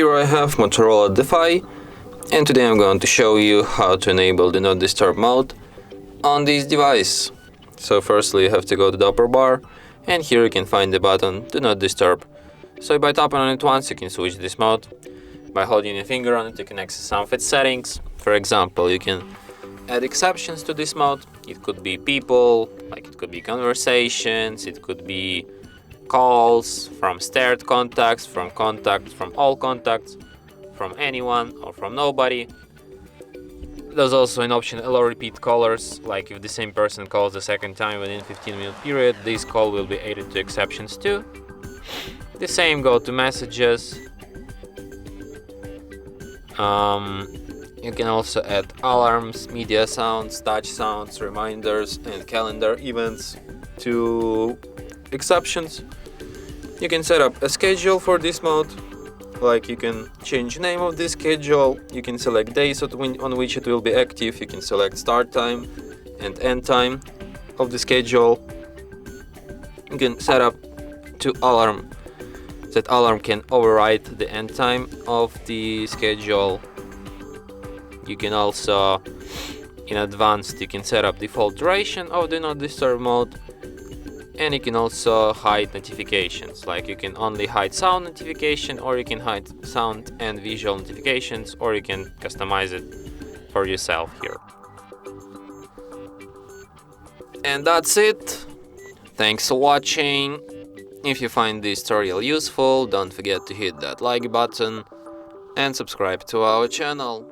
here I have Motorola Defy, and today I'm going to show you how to enable Do Not Disturb mode on this device. So firstly you have to go to the upper bar, and here you can find the button Do Not Disturb. So by tapping on it once you can switch this mode. By holding your finger on it you can access some of its settings. For example, you can add exceptions to this mode. It could be people, like it could be conversations, it could be calls, from starred contacts, from all contacts, from anyone or from nobody. There's also an option allow repeat callers, like if the same person calls the second time within 15-minute period, this call will be added to exceptions too. The same go to messages. You can also add alarms, media sounds, touch sounds, reminders and calendar events to exceptions. You can set up a schedule for this mode, like you can change name of this schedule, you can select days on which it will be active, you can select start time and end time of the schedule. You can set up to alarm. That alarm can override the end time of the schedule. You can also, in advanced, you can set up default duration of Do Not Disturb mode. And you can also hide notifications, like you can only hide sound notification, or you can hide sound and visual notifications, or you can customize it for yourself here. And that's it. Thanks for watching. If you find this tutorial useful, don't forget to hit that like button and subscribe to our channel.